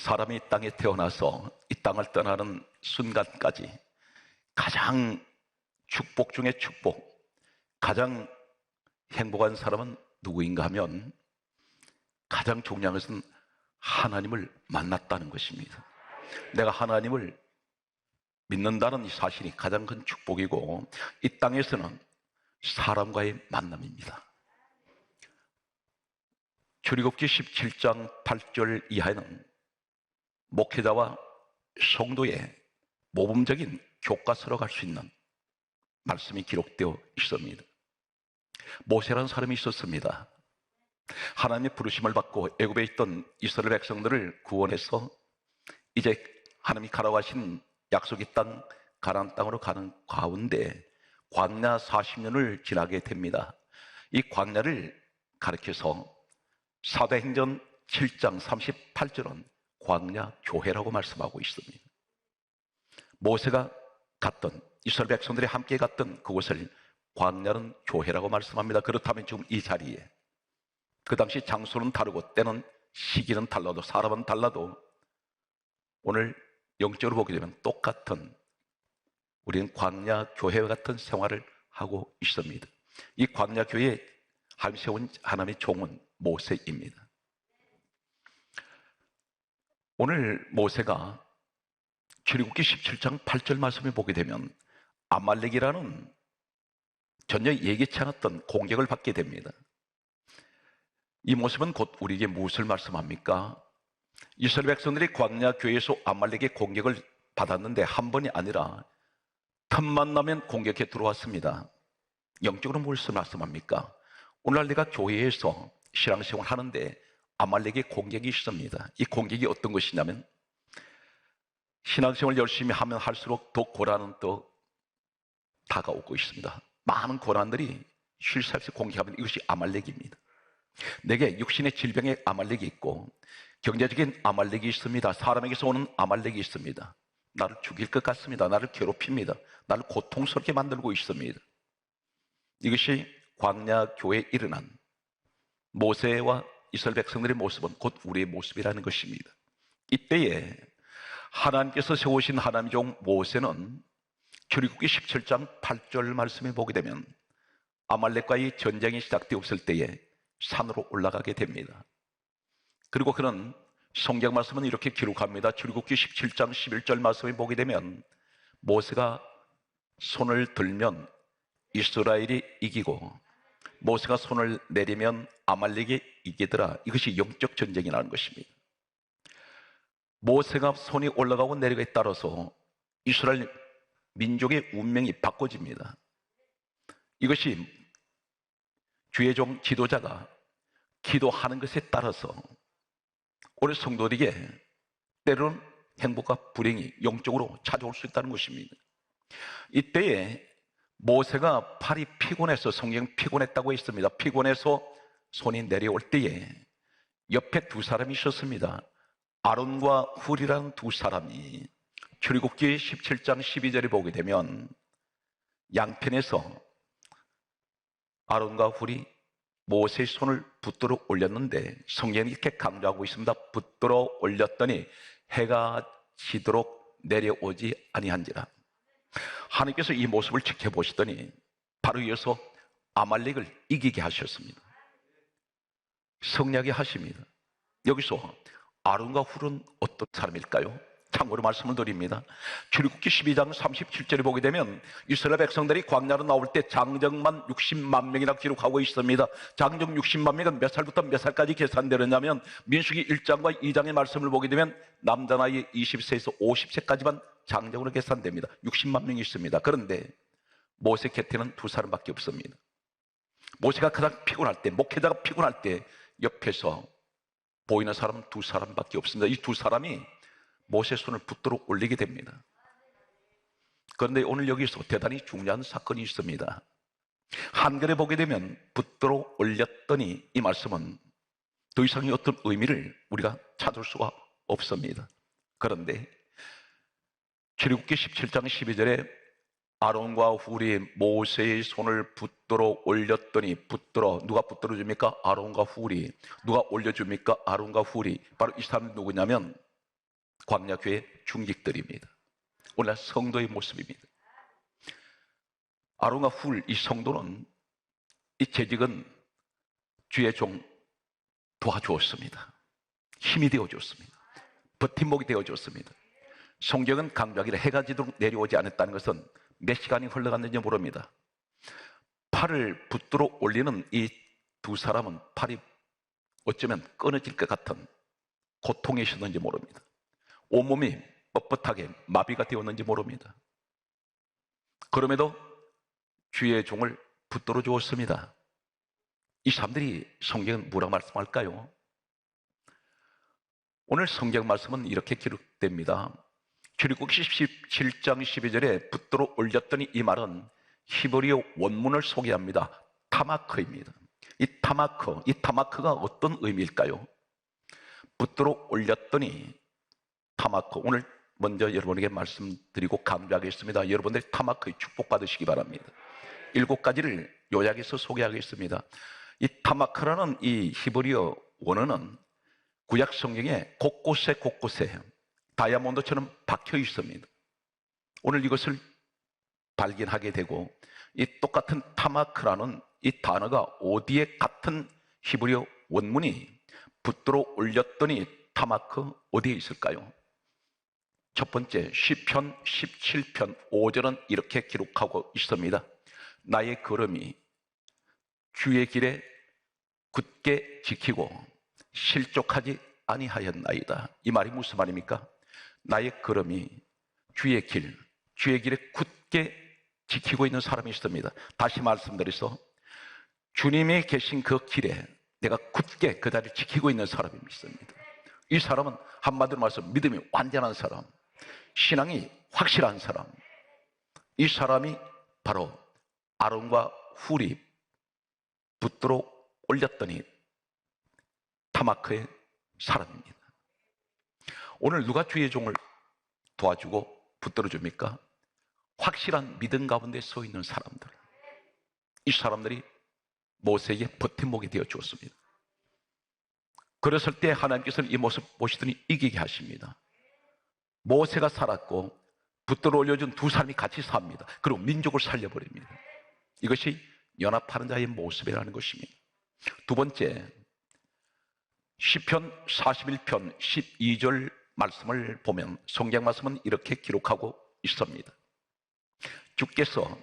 사람이 이 땅에 태어나서 이 땅을 떠나는 순간까지 가장 축복 중에 축복, 가장 행복한 사람은 누구인가 하면 가장 중요한 것은 하나님을 만났다는 것입니다. 내가 하나님을 믿는다는 이 사실이 가장 큰 축복이고, 이 땅에서는 사람과의 만남입니다. 출애굽기 17장 8절 이하에는 목회자와 성도의 모범적인 교과서로 갈 수 있는 말씀이 기록되어 있습니다. 모세라는 사람이 있었습니다. 하나님의 부르심을 받고 애굽에 있던 이스라엘 백성들을 구원해서 이제 하나님이 가라고 하신 약속의 땅 가나안 땅으로 가는 가운데 광야 40년을 지나게 됩니다. 이 광야를 가리켜서 사도행전 7장 38절은 광야 교회라고 말씀하고 있습니다. 모세가 갔던, 이스라엘 백성들이 함께 갔던 그곳을 광야는 교회라고 말씀합니다. 그렇다면 지금 이 자리에, 그 당시 장소는 다르고 때는 시기는 달라도 사람은 달라도 오늘 영적으로 보게 되면 똑같은, 우리는 광야 교회와 같은 생활을 하고 있습니다. 이 광야 교회에 하나님 세운 하나님의 종은 모세입니다. 오늘 모세가 출애굽기 17장 8절 말씀을 보게 되면 아말렉이라는 전혀 예기치 않았던 공격을 받게 됩니다. 이 모습은 곧 우리에게 무엇을 말씀합니까? 이스라엘 백성들이 광야 교회에서 아말렉의 공격을 받았는데 한 번이 아니라 틈만 나면 공격해 들어왔습니다. 영적으로 무엇을 말씀합니까? 오늘날 내가 교회에서 신앙생활 하는데 아말렉의 공격이 있습니다. 이 공격이 어떤 것이냐면, 신앙생활 열심히 하면 할수록 더 고난은 더 다가오고 있습니다. 많은 고난들이 쉴 새 없이 공격하면 이것이 아말렉입니다. 내게 육신의 질병의 아말렉이 있고 경제적인 아말렉이 있습니다. 사람에게서 오는 아말렉이 있습니다. 나를 죽일 것 같습니다. 나를 괴롭힙니다. 나를 고통스럽게 만들고 있습니다. 이것이 광야 교회에 일어난 모세와 이스라엘 백성들의 모습은 곧 우리의 모습이라는 것입니다. 이때에 하나님께서 세우신 하나님의 종 모세는 출애굽기 17장 8절 말씀에 보게 되면 아말렉과의 전쟁이 시작되었을 때에 산으로 올라가게 됩니다. 그리고 그는 성경 말씀은 이렇게 기록합니다. 출애굽기 17장 11절 말씀에 보게 되면 모세가 손을 들면 이스라엘이 이기고 모세가 손을 내리면 아말렉이 이기더라. 이것이 영적 전쟁이라는 것입니다. 모세가 손이 올라가고 내려가에 따라서 이스라엘 민족의 운명이 바꿔집니다. 이것이 주의 종 지도자가 기도하는 것에 따라서 우리 성도들에게 때로는 행복과 불행이 영적으로 찾아올 수 있다는 것입니다. 이때에 모세가 팔이 피곤해서, 성경 피곤했다고 했습니다. 피곤해서 손이 내려올 때에 옆에 두 사람이 있었습니다. 아론과 훌이라는 두 사람이 출애굽기 17장 12절에 보게 되면 양편에서 아론과 훌이 모세의 손을 붙들어 올렸는데 성경이 이렇게 강조하고 있습니다. 붙들어 올렸더니 해가 지도록 내려오지 아니한지라. 하나님께서 이 모습을 지켜보시더니 바로 이어서 아말렉을 이기게 하셨습니다. 승리하게 하십니다. 여기서 아론과 훌은 어떤 사람일까요? 참고로 말씀을 드립니다. 출애굽기 12장 37절에 보게 되면 이스라엘 백성들이 광야로 나올 때 장정만 60만 명이라고 기록하고 있습니다. 장정 60만 명은 몇 살부터 몇 살까지 계산되느냐면 민수기 1장과 2장의 말씀을 보게 되면 남자 나이 20세에서 50세까지만 장정으로 계산됩니다. 60만 명이 있습니다. 그런데 모세 곁에는 두 사람밖에 없습니다. 모세가 가장 피곤할 때, 목회자가 피곤할 때 옆에서 보이는 사람은 두 사람밖에 없습니다. 이 두 사람이 모세 손을 붙들어 올리게 됩니다. 그런데 오늘 여기서 대단히 중요한 사건이 있습니다. 한글에 보게 되면 붙들어 올렸더니 이 말씀은 더 이상의 어떤 의미를 우리가 찾을 수가 없습니다. 그런데 출애굽기 17장 12절에 아론과 훌이 모세의 손을 붙들어 올렸더니, 누가 붙들어 줍니까? 아론과 훌이. 누가 올려줍니까? 아론과 훌이. 바로 이 사람이 누구냐면 광야교회 중직들입니다. 오늘날 성도의 모습입니다. 아론과 훌 이 성도는 이 재직은 주의 종 도와주었습니다. 힘이 되어줬습니다. 버팀목이 되어줬습니다. 성경은 강조하기를 해가 지도록 내려오지 않았다는 것은 몇 시간이 흘러갔는지 모릅니다. 팔을 붙들어 올리는 이 두 사람은 팔이 어쩌면 끊어질 것 같은 고통에 있었는지 모릅니다. 온몸이 뻣뻣하게 마비가 되었는지 모릅니다. 그럼에도 주의 종을 붙들어 주었습니다. 이 사람들이 성경은 뭐라고 말씀할까요? 오늘 성경 말씀은 이렇게 기록됩니다. 출애굽기 17장 12절에 붙들어 올렸더니, 이 말은 히브리어 원문을 소개합니다. 타마크입니다. 이 타마크가 어떤 의미일까요? 붙들어 올렸더니 타마크, 오늘 먼저 여러분에게 말씀드리고 강조하겠습니다. 여러분들 타마크의 축복 받으시기 바랍니다. 7가지를 요약해서 소개하겠습니다. 이 타마크라는 이 히브리어 원어는 구약 성경에 곳곳에 다이아몬드처럼 박혀 있습니다. 오늘 이것을 발견하게 되고, 이 똑같은 타마크라는 이 단어가 어디에 같은 히브리어 원문이 붙들어 올렸더니 타마크 어디에 있을까요? 첫 번째, 시편 17편 5절은 이렇게 기록하고 있습니다. 나의 걸음이 주의 길에 굳게 지키고 실족하지 아니하였나이다. 이 말이 무슨 말입니까? 나의 걸음이 주의 길에 굳게 지키고 있는 사람이 있습니다. 다시 말씀드려서 주님이 계신 그 길에 내가 굳게 그 자리를 지키고 있는 사람이 있습니다. 이 사람은 한마디로 말해서 믿음이 완전한 사람, 신앙이 확실한 사람, 이 사람이 바로 아론과 훌이 붙들어 올렸더니 타마크의 사람입니다. 오늘 누가 주의 종을 도와주고 붙들어 줍니까? 확실한 믿음 가운데 서 있는 사람들. 이 사람들이 모세에게 버팀목이 되어 주었습니다. 그랬을 때 하나님께서는 이 모습 보시더니 이기게 하십니다. 모세가 살았고 붙들어 올려준 두 사람이 같이 삽니다. 그리고 민족을 살려버립니다. 이것이 연합하는 자의 모습이라는 것입니다. 두 번째, 시편 41편 12절 말씀을 보면 성경 말씀은 이렇게 기록하고 있습니다. 주께서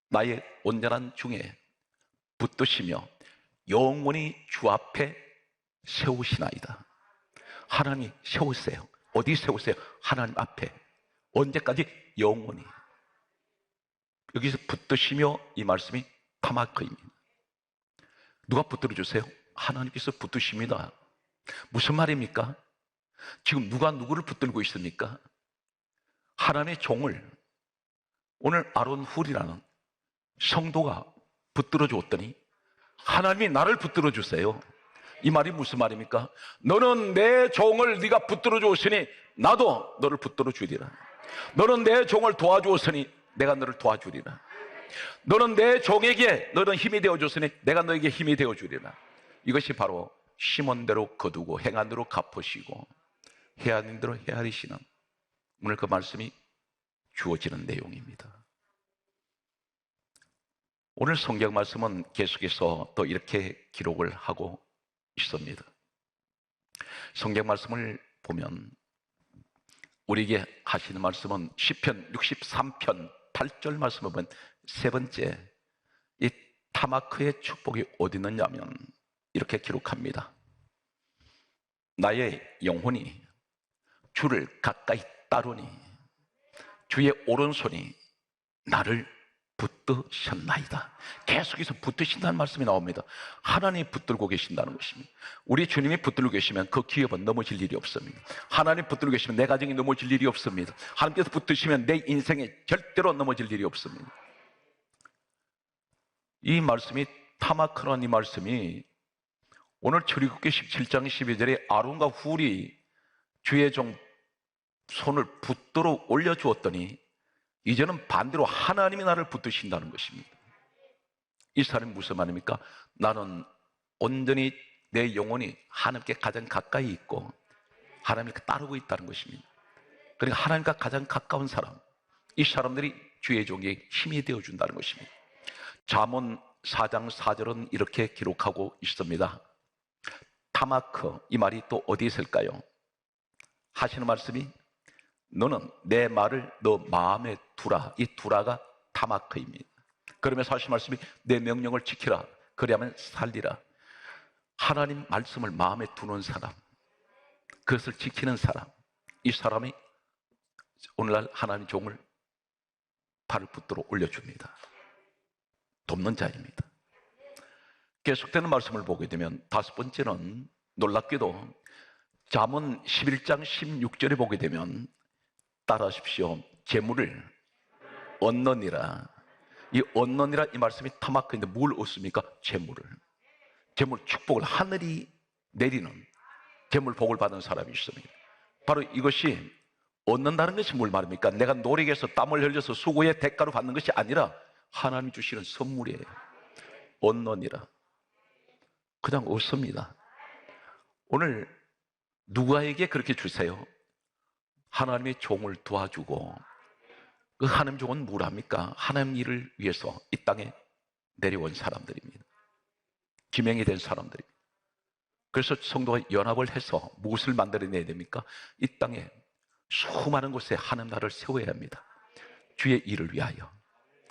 나의 온전한 중에 붙드시며 영원히 주 앞에 세우시나이다. 하나님 세우세요. 어디 세우세요? 하나님 앞에. 언제까지? 영원히. 여기서 붙드시며, 이 말씀이 타마크입니다. 누가 붙들어 주세요? 하나님께서 붙드십니다. 무슨 말입니까? 지금 누가 누구를 붙들고 있습니까? 하나님의 종을 오늘 아론 훌이라는 성도가 붙들어 주었더니 하나님이 나를 붙들어 주세요. 이 말이 무슨 말입니까? 너는 내 종을 네가 붙들어 주었으니 나도 너를 붙들어 주리라. 너는 내 종을 도와주었으니 내가 너를 도와주리라. 너는 내 종에게 너는 힘이 되어줬으니 내가 너에게 힘이 되어주리라. 이것이 바로 심은 대로 거두고 행한 대로 갚으시고 헤아린 대로 헤아리시는, 오늘 그 말씀이 주어지는 내용입니다. 오늘 성경 말씀은 계속해서 또 이렇게 기록을 하고 있습니다. 성경 말씀을 보면 우리에게 하시는 말씀은 시편 63편 8절 말씀을 보면 세 번째, 이 타마크의 축복이 어디 있느냐면 이렇게 기록합니다. 나의 영혼이 주를 가까이 따르니 주의 오른손이 나를 붙드셨나이다. 계속해서 붙드신다는 말씀이 나옵니다. 하나님이 붙들고 계신다는 것입니다. 우리 주님이 붙들고 계시면 그 기업은 넘어질 일이 없습니다. 하나님 붙들고 계시면 내 가정이 넘어질 일이 없습니다. 하나님께서 붙드시면 내 인생에 절대로 넘어질 일이 없습니다. 이 말씀이 타마크라는 이 말씀이 오늘 출애굽기 17장 12절에 아론과 훌이 주의 종 손을 붙들어 올려주었더니 이제는 반대로 하나님이 나를 붙드신다는 것입니다. 이 사람이 무슨 말입니까? 나는 온전히 내 영혼이 하나님께 가장 가까이 있고 하나님을 따르고 있다는 것입니다. 그러니까 하나님과 가장 가까운 사람, 이 사람들이 주의 종에게 힘이 되어준다는 것입니다. 잠언 4장 4절은 이렇게 기록하고 있습니다. 타마크, 이 말이 또 어디에 있을까요? 하시는 말씀이 너는 내 말을 너 마음에 두라. 이 두라가 타마크입니다. 그러면서 하시는 말씀이 내 명령을 지키라. 그래야만 살리라. 하나님 말씀을 마음에 두는 사람, 그것을 지키는 사람, 이 사람이 오늘날 하나님 종을 발을 붙들어 올려줍니다. 돕는 자입니다. 계속되는 말씀을 보게 되면 다섯 번째는 놀랍게도 잠언 11장 16절에 보게 되면 따라하십시오. 재물을 얻느니라. 이 얻느니라 이 말씀이 타마크인데 뭘 얻습니까? 재물을. 재물 축복을 하늘이 내리는 재물 복을 받은 사람이 있습니다. 바로 이것이 얻는다는 것이 뭘 말입니까? 내가 노력해서 땀을 흘려서 수고의 대가로 받는 것이 아니라 하나님이 주시는 선물이에요. 얻느니라. 그냥 얻습니다. 오늘 누구에게 그렇게 주세요? 하나님의 종을 도와주고, 그 하나님 종은 뭐랍니까? 하나님 일을 위해서 이 땅에 내려온 사람들입니다. 지명이 된 사람들입니다. 그래서 성도가 연합을 해서 무엇을 만들어내야 됩니까? 이 땅에 수많은 곳에 하나님 나라를 세워야 합니다. 주의 일을 위하여.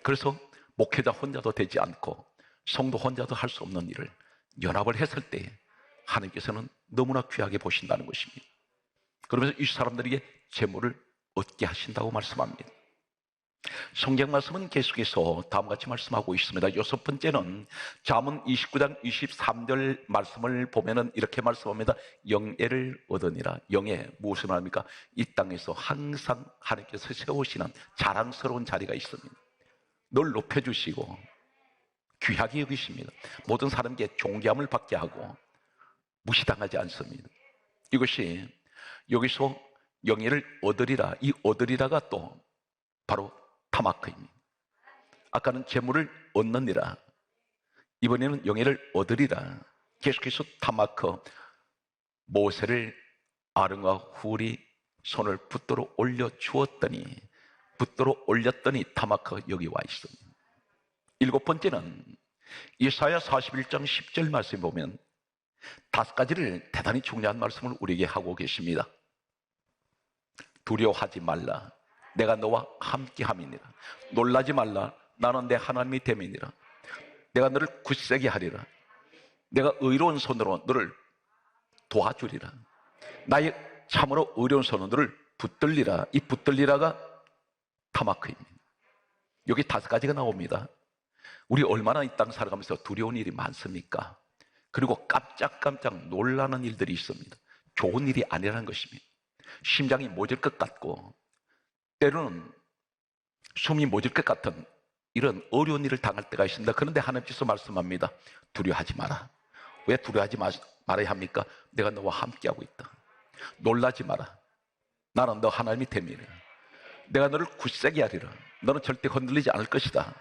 그래서 목회자 혼자도 되지 않고 성도 혼자도 할 수 없는 일을 연합을 했을 때 하나님께서는 너무나 귀하게 보신다는 것입니다. 그러면서 이 사람들에게 재물을 얻게 하신다고 말씀합니다. 성경 말씀은 계속해서 다음과 같이 말씀하고 있습니다. 여섯 번째는 잠언 29장 23절 말씀을 보면은 이렇게 말씀합니다. 영예를 얻으니라. 영예, 무엇을 말합니까? 이 땅에서 항상 하나님께서 세우시는 자랑스러운 자리가 있습니다. 널 높여주시고 귀하게 여기십니다. 모든 사람에게 존귀함을 받게 하고 무시당하지 않습니다. 이것이 여기서 영예를 얻으리라, 이 얻으리라가 또 바로 타마크입니다. 아까는 재물을 얻느니라, 이번에는 영예를 얻으리라. 계속해서 타마크, 모세를 아론과 훌이 손을 붙들어 올려주었더니, 붙들어 올렸더니 타마크가 여기 와 있습니다. 일곱 번째는 이사야 41장 10절 말씀에 보면 다섯 가지를 대단히 중요한 말씀을 우리에게 하고 계십니다. 두려워하지 말라. 내가 너와 함께함이니라. 놀라지 말라. 나는 내 하나님이 됨이니라. 내가 너를 굳세게 하리라. 내가 의로운 손으로 너를 도와주리라. 나의 참으로 의로운 손으로 너를 붙들리라. 이 붙들리라가 타마크입니다. 여기 다섯 가지가 나옵니다. 우리 얼마나 이 땅 살아가면서 두려운 일이 많습니까? 그리고 깜짝깜짝 놀라는 일들이 있습니다. 좋은 일이 아니라는 것입니다. 심장이 멎을 것 같고 때로는 숨이 멎을 것 같은 이런 어려운 일을 당할 때가 있습니다. 그런데 하나님께서 말씀합니다. 두려워하지 마라. 왜 두려워하지 말아야 합니까? 내가 너와 함께하고 있다. 놀라지 마라. 나는 너 하나님이 됨이라. 내가 너를 굳세게 하리라. 너는 절대 흔들리지 않을 것이다.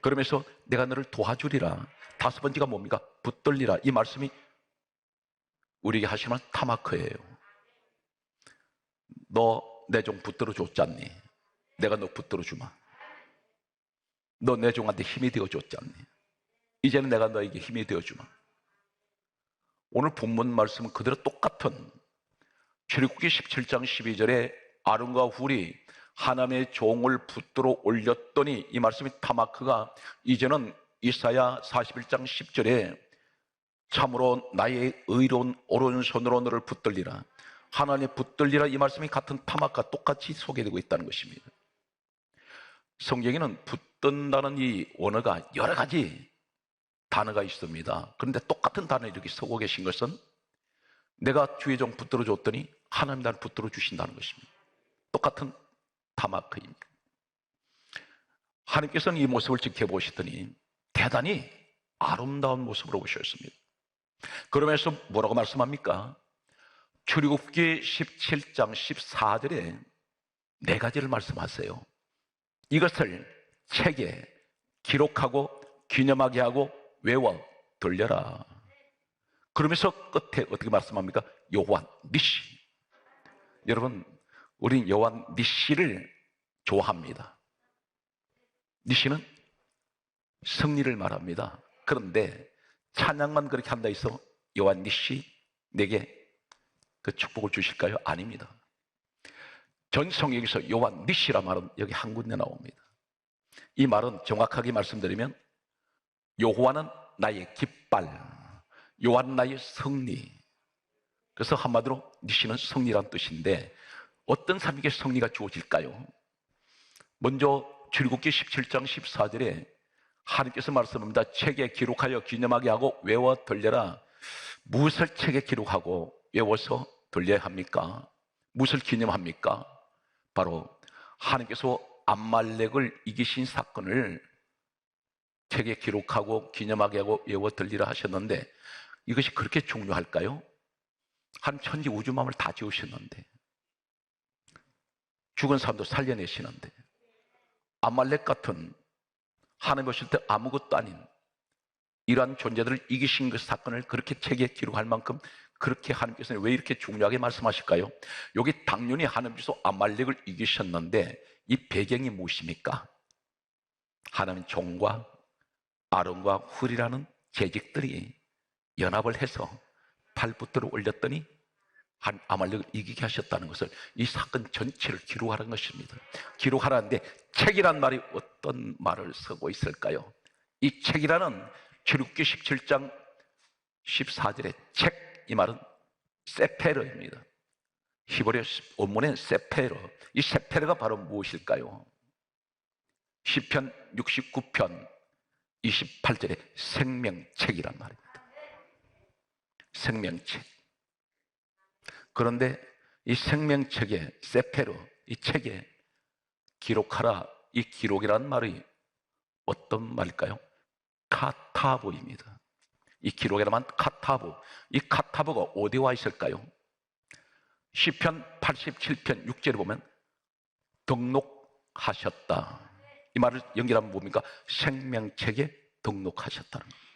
그러면서 내가 너를 도와주리라. 다섯 번째가 뭡니까? 붙들리라. 이 말씀이 우리에게 하시는 타마크예요. 너 내 종 붙들어 줬지 않니? 내가 너 붙들어 주마. 너 내 종한테 힘이 되어 줬지 않니? 이제는 내가 너에게 힘이 되어 주마. 오늘 본문 말씀은 그대로 똑같은 출애굽기 17장 12절에 아론과 훌이 하나님의 종을 붙들어 올렸더니, 이 말씀이 타마크가 이제는 이사야 41장 10절에 참으로 나의 의로운 오른손으로 너를 붙들리라. 하나님의 붙들리라, 이 말씀이 같은 타마크가 똑같이 소개되고 있다는 것입니다. 성경에는 붙든다는 이 원어가 여러 가지 단어가 있습니다. 그런데 똑같은 단어에 이렇게 쓰고 계신 것은 내가 주의 종 붙들어 줬더니 하나님 나를 붙들어 주신다는 것입니다. 똑같은 타마크입니다. 하나님께서는 이 모습을 지켜보시더니 대단히 아름다운 모습으로 보셨습니다. 그러면서 뭐라고 말씀합니까? 출애굽기 17장 14절에 네 가지를 말씀하세요. 이것을 책에 기록하고 기념하게 하고 외워 들려라. 그러면서 끝에 어떻게 말씀합니까? 여호와 니시, 여러분, 우린 여호와 니시를 좋아합니다. 니시는 승리를 말합니다. 그런데 찬양만 그렇게 한다 해서 여호와 니시 내게 그 축복을 주실까요? 아닙니다. 전 성경에서 여호와 니시라 말은 여기 한 군데 나옵니다. 이 말은 정확하게 말씀드리면 여호와는 나의 깃발, 여호와는 나의 승리. 그래서 한마디로 니시는 승리란 뜻인데 어떤 사람에게 승리가 주어질까요? 먼저 출애굽기 17장 14절에 하나님께서 말씀합니다. 책에 기록하여 기념하게 하고 외워 들려라. 무엇을 책에 기록하고 외워서 들려야 합니까? 무엇을 기념합니까? 바로 하나님께서 암말렉을 이기신 사건을 책에 기록하고 기념하게 하고 외워 들리라 하셨는데 이것이 그렇게 중요할까요? 한 천지 우주만을 다 지으셨는데 죽은 사람도 살려내시는데 암말렉 같은 하나님 보실 때 아무것도 아닌 이러한 존재들을 이기신 그 사건을 그렇게 책에 기록할 만큼 그렇게 하나님께서는 왜 이렇게 중요하게 말씀하실까요? 여기 당연히 하나님께서 아말렉을 이기셨는데 이 배경이 무엇입니까? 하나님 종과 아론과 훌이라는 재직들이 연합을 해서 팔붙들을 올렸더니 아말렉을 이기게 하셨다는 것을 이 사건 전체를 기록하라는 것입니다. 기록하라는데 책이란 말이 어떤 말을 쓰고 있을까요? 이 책이라는 출애굽기 17장 14절의 책, 이 말은 세페르입니다. 히브리 원문엔 세페르. 이 세페르가 바로 무엇일까요? 시편 69편 28절에 생명책이란 말입니다. 생명책. 그런데 이 생명책에 세페르, 이 책에 기록하라, 이 기록이라는 말이 어떤 말일까요? 카타보입니다. 이 기록이라면 카타보. 이 카타보가 어디에 와 있을까요? 시편 87편 6절에 보면 등록하셨다. 이 말을 연결하면 뭡니까? 생명책에 등록하셨다는 겁니다.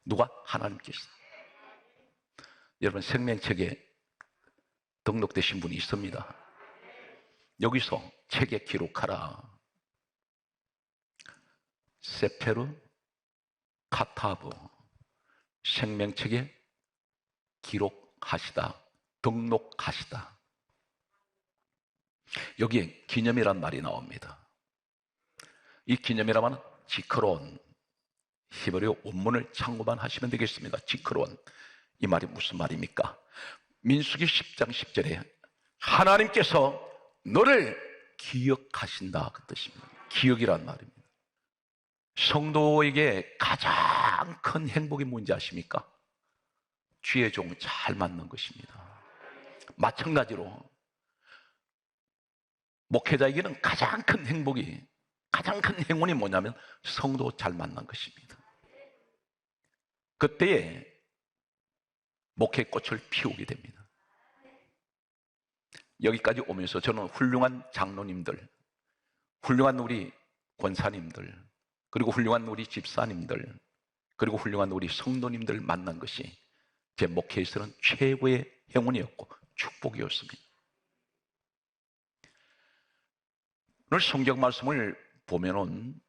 누가? 하나님께서. 여러분, 생명책에 등록되신 분이 있습니다. 여기서 책에 기록하라. 세페르, 카타브, 생명책에 기록하시다, 등록하시다. 여기에 기념이란 말이 나옵니다. 이 기념이라면 지크론, 히브리어 원문을 참고만 하시면 되겠습니다. 지크론, 이 말이 무슨 말입니까? 민수기 10장 10절에 하나님께서 너를 기억하신다, 그 뜻입니다. 기억이란 말입니다. 성도에게 가장 큰 행복이 뭔지 아십니까? 주의 종 잘 만난 것입니다. 마찬가지로 목회자에게는 가장 큰 행복이, 가장 큰 행운이 뭐냐면 성도 잘 만난 것입니다. 그때에 목회 꽃을 피우게 됩니다. 여기까지 오면서 저는 훌륭한 장로님들, 훌륭한 우리 권사님들, 그리고 훌륭한 우리 집사님들, 그리고 훌륭한 우리 성도님들 만난 것이 제 목회에서는 최고의 행운이었고 축복이었습니다. 오늘 성경 말씀을 보면은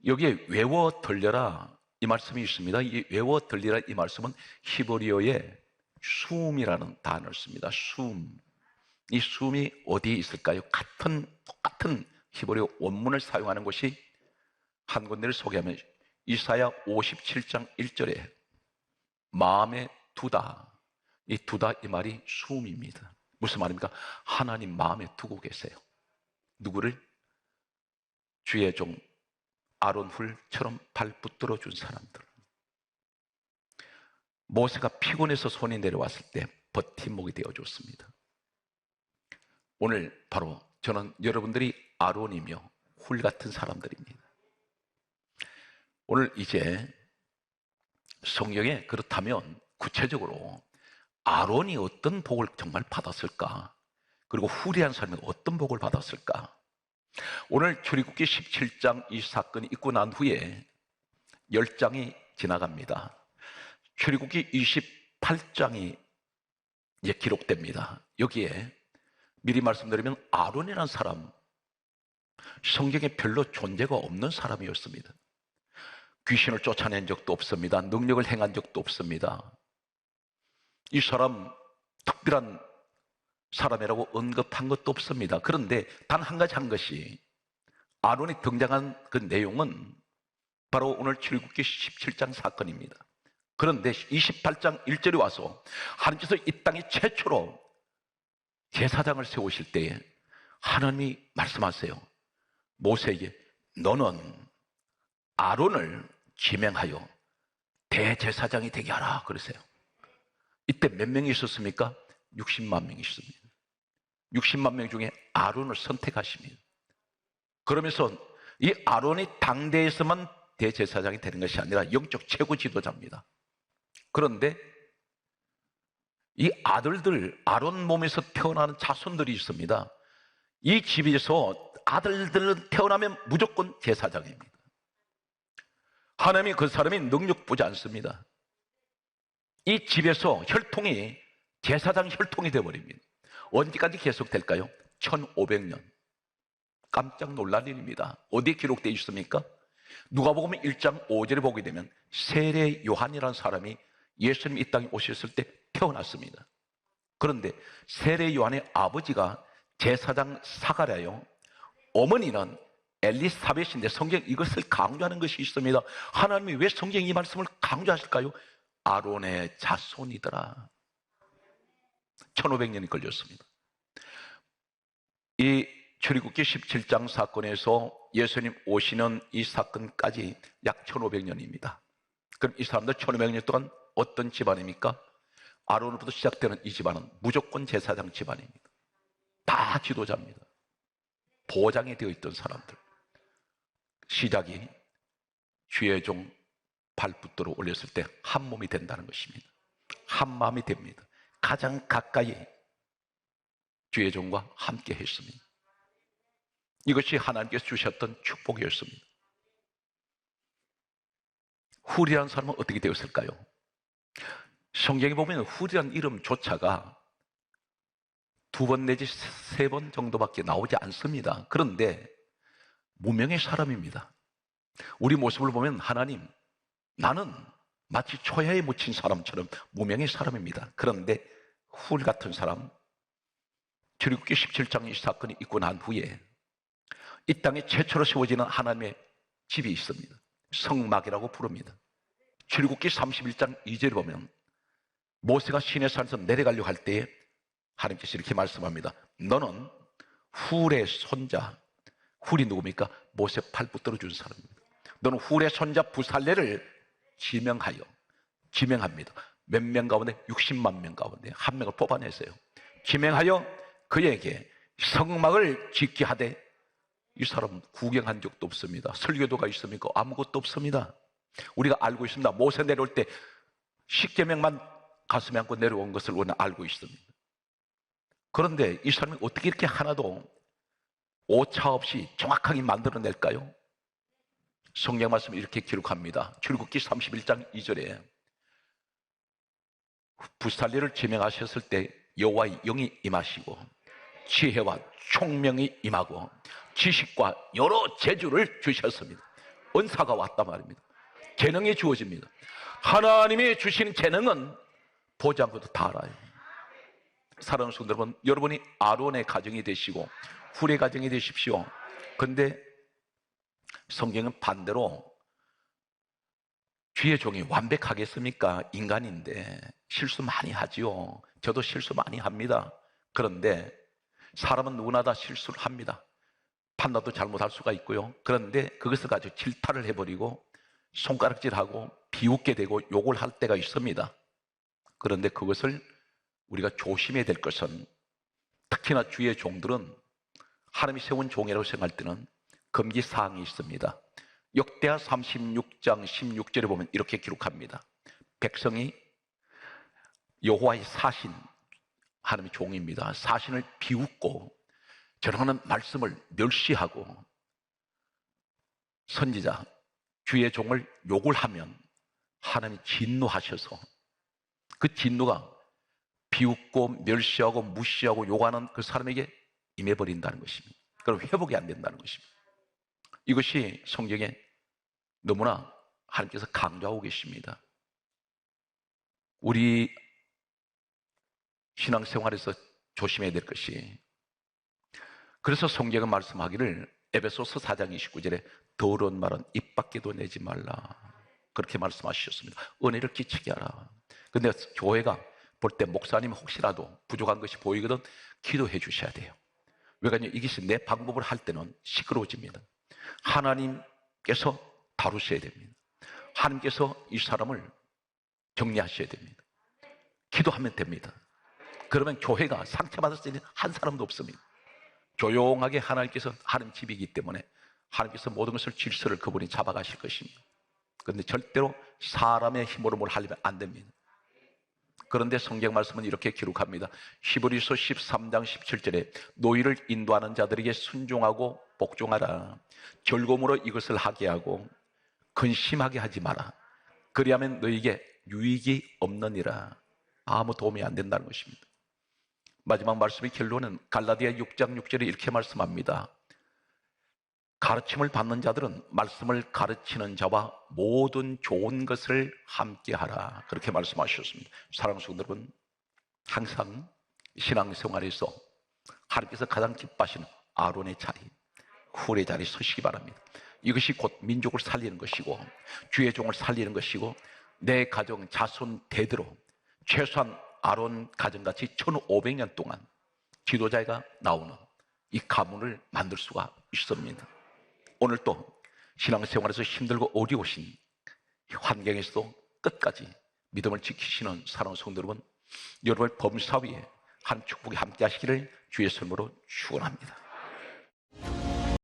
여기에 외워 들려라, 이 말씀이 있습니다. 이 외워 들리라, 이 말씀은 히브리어의 숨이라는 단어를 씁니다. 숨. 이 숨이 어디에 있을까요? 똑같은 히브리어 원문을 사용하는 것이 한 군데를 소개하면 이사야 57장 1절에 마음에 두다. 이 두다, 이 말이 숨입니다. 무슨 말입니까? 하나님 마음에 두고 계세요. 누구를? 주의 종 아론 훌처럼 발붙들어 준 사람들. 모세가 피곤해서 손이 내려왔을 때 버팀목이 되어줬습니다. 오늘 바로 저는 여러분들이 아론이며 훌 같은 사람들입니다. 오늘 이제 성경에 그렇다면 구체적으로 아론이 어떤 복을 정말 받았을까? 그리고 훌이한 사람이 어떤 복을 받았을까? 오늘 출애굽기 17장 이 사건이 있고 난 후에 10장이 지나갑니다. 출애굽기 28장이 이제 기록됩니다. 여기에 미리 말씀드리면 아론이라는 사람, 성경에 별로 존재가 없는 사람이었습니다. 귀신을 쫓아낸 적도 없습니다. 능력을 행한 적도 없습니다. 이 사람 특별한 사람이라고 언급한 것도 없습니다. 그런데 단 한 가지 한 것이, 아론이 등장한 그 내용은 바로 오늘 출애굽기 17장 사건입니다. 그런데 28장 1절에 와서 하나님께서 이 땅에 최초로 제사장을 세우실 때에 하나님이 말씀하세요. 모세에게 너는 아론을 지명하여 대제사장이 되게 하라 그러세요. 이때 몇 명이 있었습니까? 60만 명이 있습니다. 60만 명 중에 아론을 선택하십니다. 그러면서 이 아론이 당대에서만 대제사장이 되는 것이 아니라 영적 최고 지도자입니다. 그런데 이 아들들, 아론 몸에서 태어나는 자손들이 있습니다. 이 집에서 아들들은 태어나면 무조건 제사장입니다. 하나님이 그 사람이 능력 보지 않습니다. 이 집에서 혈통이 제사장 혈통이 되어버립니다. 언제까지 계속될까요? 1500년. 깜짝 놀랄 일입니다. 어디에 기록되어 있습니까? 누가복음 1장 5절에 보게 되면 세례 요한이라는 사람이 예수님 이 땅에 오셨을 때 태어났습니다. 그런데 세례 요한의 아버지가 제사장 사가랴요, 어머니는 엘리사벳인데 성경 이것을 강조하는 것이 있습니다. 하나님이 왜 성경 이 말씀을 강조하실까요? 아론의 자손이더라. 1500년이 걸렸습니다. 이 출애굽기 17장 사건에서 예수님 오시는 이 사건까지 약 1500년입니다. 그럼 이 사람들 1500년 동안 어떤 집안입니까? 아론으로부터 시작되는 이 집안은 무조건 제사장 집안입니다. 다 지도자입니다. 보장이 되어 있던 사람들. 시작이 주의 종 발붙들어 올렸을 때 한 몸이 된다는 것입니다. 한 마음이 됩니다. 가장 가까이 주의 종과 함께 했습니다. 이것이 하나님께서 주셨던 축복이었습니다. 훌이라는 사람은 어떻게 되었을까요? 성경에 보면 훌이라는 이름조차가 2번 내지 3번 정도밖에 나오지 않습니다. 그런데 무명의 사람입니다. 우리 모습을 보면 하나님, 나는 마치 초야에 묻힌 사람처럼 무명의 사람입니다. 그런데 훌 같은 사람, 출애굽기 17장 이 사건이 있고 난 후에 이 땅에 최초로 세워지는 하나님의 집이 있습니다. 성막이라고 부릅니다. 출애굽기 31장 2절에 보면 모세가 시내산에서 내려가려고 할 때에 하나님께서 이렇게 말씀합니다. 너는 훌의 손자, 훌이 누굽니까? 모세 팔 붙들어 준 사람입니다. 너는 훌의 손자 부살레를 지명합니다. 몇 명 가운데? 60만 명 가운데 한 명을 뽑아내세요. 지명하여 그에게 성막을 짓게 하되, 이 사람 구경한 적도 없습니다. 설교도가 있습니까? 아무것도 없습니다. 우리가 알고 있습니다. 모세 내려올 때 10계명만 가슴에 안고 내려온 것을 우리는 알고 있습니다. 그런데 이 사람이 어떻게 이렇게 하나도 오차 없이 정확하게 만들어낼까요? 성경 말씀이 이렇게 기록합니다. 출애굽기 31장 2절에 부살레를 지명하셨을 때 여호와의 영이 임하시고 지혜와 총명이 임하고 지식과 여러 재주를 주셨습니다. 은사가 왔단 말입니다. 재능이 주어집니다. 하나님이 주시는 재능은 보지 않고도 다 알아요. 사랑하는 성도 여러분, 여러분이 아론의 가정이 되시고 훌의 가정이 되십시오. 그런데 성경은 반대로 주의 종이 완벽하겠습니까? 인간인데 실수 많이 하지요. 저도 실수 많이 합니다. 그런데 사람은 누구나 다 실수를 합니다. 판단도 잘못할 수가 있고요. 그런데 그것을 가지고 질타를 해버리고 손가락질하고 비웃게 되고 욕을 할 때가 있습니다. 그런데 그것을 우리가 조심해야 될 것은, 특히나 주의 종들은 하나님이 세운 종이라고 생각할 때는 금기사항이 있습니다. 역대하 36장 16절에 보면 이렇게 기록합니다. 백성이 여호와의 사신, 하나님의 종입니다. 사신을 비웃고 전하는 말씀을 멸시하고 선지자, 주의 종을 욕을 하면 하나님이 진노하셔서 그 진노가 비웃고 멸시하고 무시하고 욕하는 그 사람에게 임해버린다는 것입니다. 그럼 회복이 안 된다는 것입니다. 이것이 성경에 너무나 하나님께서 강조하고 계십니다. 우리 신앙생활에서 조심해야 될 것이, 그래서 성경은 말씀하기를 에베소서 4장 29절에 더러운 말은 입 밖에도 내지 말라, 그렇게 말씀하셨습니다. 은혜를 끼치게 하라. 근데 교회가 볼 때 목사님 혹시라도 부족한 것이 보이거든 기도해 주셔야 돼요. 왜냐하면 이것이 내 방법을 할 때는 시끄러워집니다. 하나님께서 다루셔야 됩니다. 하나님께서 이 사람을 정리하셔야 됩니다. 기도하면 됩니다. 그러면 교회가 상처받을 수 있는 한 사람도 없습니다. 조용하게 하나님께서 하는 집이기 때문에 하나님께서 모든 것을 질서를 그분이 잡아가실 것입니다. 그런데 절대로 사람의 힘으로 뭘 하려면 안 됩니다. 그런데 성경 말씀은 이렇게 기록합니다. 히브리서 13장 17절에 노이를 인도하는 자들에게 순종하고 복종하라. 즐거움으로 이것을 하게 하고 근심하게 하지 마라. 그리하면 너에게 유익이 없느니라. 아무 도움이 안 된다는 것입니다. 마지막 말씀의 결론은 갈라디아 6장 6절에 이렇게 말씀합니다. 가르침을 받는 자들은 말씀을 가르치는 자와 모든 좋은 것을 함께 하라, 그렇게 말씀하셨습니다. 사랑하는 성도 여러분, 항상 신앙생활에서 하나님께서 가장 기뻐하시는 아론의 자리, 훌의 자리에 서시기 바랍니다. 이것이 곧 민족을 살리는 것이고 주의 종을 살리는 것이고 내 가정 자손 대대로 최소한 아론 가정같이 1500년 동안 지도자가 나오는 이 가문을 만들 수가 있습니다. 오늘 또 신앙생활에서 힘들고 어려우신 환경에서도 끝까지 믿음을 지키시는 사랑하는 성도 여러분, 여러분의 범사 위에 한 축복이 함께 하시기를 주의 손으로 축원합니다.